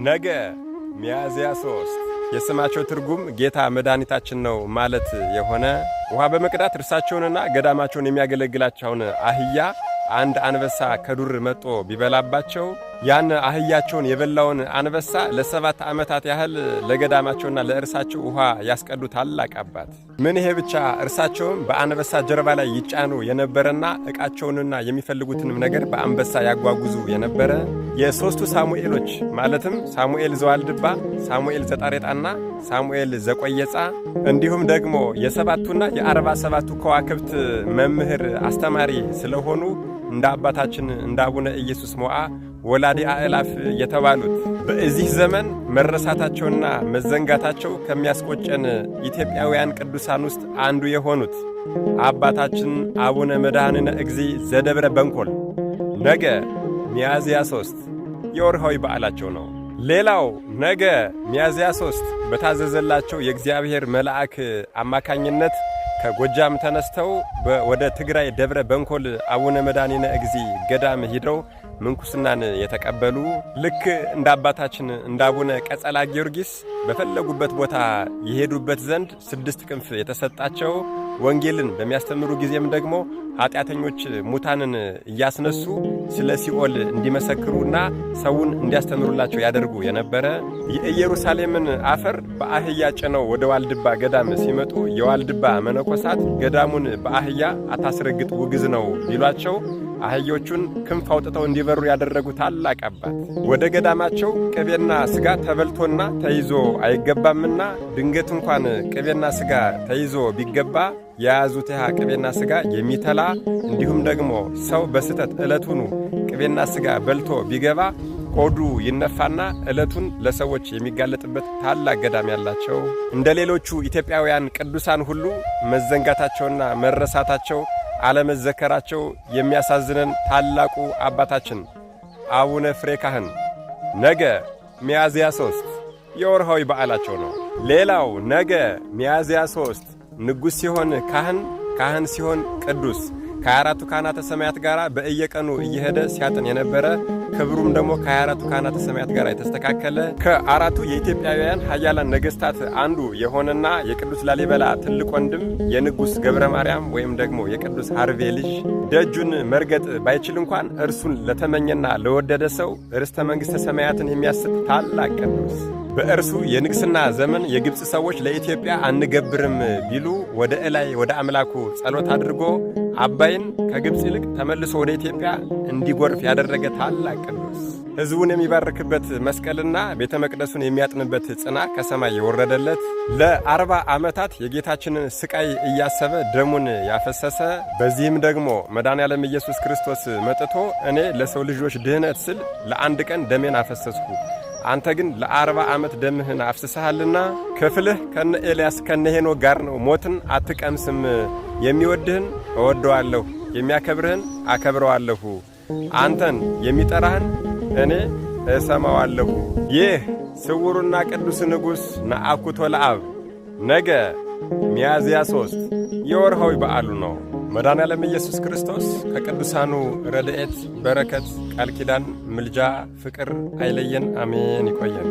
ነገ ሚያዝያ 3 የስማቸው ትርጉም ጌታ መድኃኒታችን ነው ማለት የሆነ ውሃ በመቅዳት እርሳቸውንና ገዳማቸውን የሚያገለግላቸውን አህያ አንድ አንበሳ ከዱር መጥቶ ቢበላባቸው ያን አህያቸውን የበላውን አንበሳ ለ7 ዓመታት ያህል ለገዳማቸውና ለእርሳቸው ውሃ ያስቀዱ ታላቅ አባት። ምን ይሄ ብቻ እርሳቸውም በአንበሳ ጀርባ ላይ ይጫኑ የነበረና ዕቃቸውንና የሚፈልጉትንም ነገር በአንበሳ ያጓጉዙ የነበረ የሦስቱ ሳሙኤሎች ማለትም ሳሙኤል ዘዋልድባ፣ ሳሙኤል ዘጣሬጣና ሳሙኤል ዘቆየጻ እንዲሁም ደግሞ የ7ቱና የ47ቱ ከዋክብት መምህር አስተማሪ ስለሆኑ እንደ አባታችን እንደ አቡነ ኢየሱስ ሞዓ ወላዲ አእላፍ የተባሉት በዚህ ዘመን መረሳታቸውና መዘንጋታቸው ከሚያስቆጨን ኢትዮጵያውያን ቅዱሳን ውስጥ አንዱ የሆኑት አባታችን አቡነ መድኃኒነ እግዚእ ዘደብረ በንኮል ነገ ሚያዝያ 3 የወርሃዊ በዓላቸው ነው። ሌላው ነገ ሚያዝያ 3 በታዘዘላቸው የእግዚአብሔር መልአክ አማካኝነት ከጎጃም ተነስተው ወደ ትግራይ ደብረ በንኮል አቡነ መድኃኒነ እግዚእ ገዳም ሂደው ምንኩስናን የተቀበሉ ልክ እንደ አባታችን እንደ አቡነ ቀጸላ ጊዮርጊስ በፈለጉበት ቦታ የሄዱበት ዘንድ 6 ክንፍ የተሰጣቸው ወንጌልን በሚያስተምሩ ጊዜም ደግሞ ኃጢአተኞች ሙታንን እያስነሱ ስለ ሲኦል እንዲመሰክሩና ሰውን እንዲያስተምሩላቸው ያደርጉ የነበረ የኢየሩሳሌምን አፈር በአህያ ጭነው ወደ ዋልድባ ገዳም ሲመጡ የዋልድባ መነኮሳት ገዳሙን በአህያ አታስረግጥ ውግዝ ነው ቢሏቸው አህዮቹን ክንፍ አውጥተው እንዲበሩ ያደረጉ ታላቅ አባት ወደ ገዳማቸው ቅቤና ሥጋ ተበልቶና ተይዞ አይገባምና ድንገት እንኳን ቅቤና ሥጋ ተይዞ ቢገባ የያዙት ቅቤና ሥጋ የሚተላ እንዲሁም ደግሞ ሰው በስተት ዕለቱኑ ቅቤና ሥጋ በልቶ ቢገባ ሆዱ ይነፋና ዕለቱን ለሰዎች የሚጋለጥበት ታላቅ ገዳም ያላቸው እንደ ሌሎቹ ኢትዮጵያውያን ቅዱሳን ሁሉ መዘንጋታቸውና መረሳታቸው አለመዘከራቸው የሚያሳዝነን ታላቁ አባታችን አቡነ ፍሬ ካህን ነገ ሚያዝያ 3 የወርሃዊ በዓላቸው ነው። ሌላው ነገ ሚያዝያ 3 ንጉሥ ሲሆን ካህን ሲሆን ቅዱስ ከ24ቱ ካህናተ ሰማያት ጋር በእየቀኑ እየሄደ ሲያጥን የነበረ ክብሩም ደግሞ ከ24ቱ ካህናተ ሰማያት ጋር የተስተካከለ ከአራቱ የኢትዮጵያውያን ኃያላን ነገሥታት አንዱ የሆነና የቅዱስ ላሊበላ ትልቅ ወንድም የንጉሥ ገብረ ማርያም ወይም ደግሞ የቅዱስ ሐርቬ ልጅ ደጁን መርገጥ ባይችል እንኳን እርሱን ለተመኘና ለወደደ ሰው ርስተ መንግሥተ ሰማያትን የሚያስጥ ታላቅ ቅዱስ በእርሱ የንግሥና ዘመን የግብፅ ሰዎች ለኢትዮጵያ አንገብርም ቢሉ ወደ እላይ ወደ አምላኩ ጸሎት አድርጎ አባይን ከግብፅ ይልቅ ተመልሶ ወደ ኢትዮጵያ እንዲጎርፍ ያደረገ ታላቅ ቅዱስ ሕዝቡን የሚባርክበት መስቀልና ቤተ መቅደሱን የሚያጥንበት ጽና ከሰማይ የወረደለት ለ40 ዓመታት የጌታችንን ስቃይ እያሰበ ደሙን ያፈሰሰ በዚህም ደግሞ መድኃኔዓለም ኢየሱስ ክርስቶስ መጥቶ እኔ ለሰው ልጆች ድህነት ስል ለአንድ ቀን ደሜን አፈሰስኩ አንተ ግን ለ40 ዓመት ደምህን አፍስሰሃልና ክፍልህ ከነ ኤልያስ ከነ ሄኖክ ጋር ነው። ሞትን አትቀምስም። የሚወድህን እወደዋለሁ፣ የሚያከብርህን አከብረዋለሁ። አንተን የሚጠራህን እኔ እሰማዋለሁ። ይህ ስውሩና ቅዱስ ንጉሥ ነአኩቶ ለአብ ነገ ሚያዝያ 3 የወርሃዊ በዓሉ ነው። መድኃኔዓለም ኢየሱስ ክርስቶስ ከቅዱሳኑ ረድኤት፣ በረከት፣ ቃል ኪዳን፣ ምልጃ፣ ፍቅር አይለየን። አሜን። ይቆየን።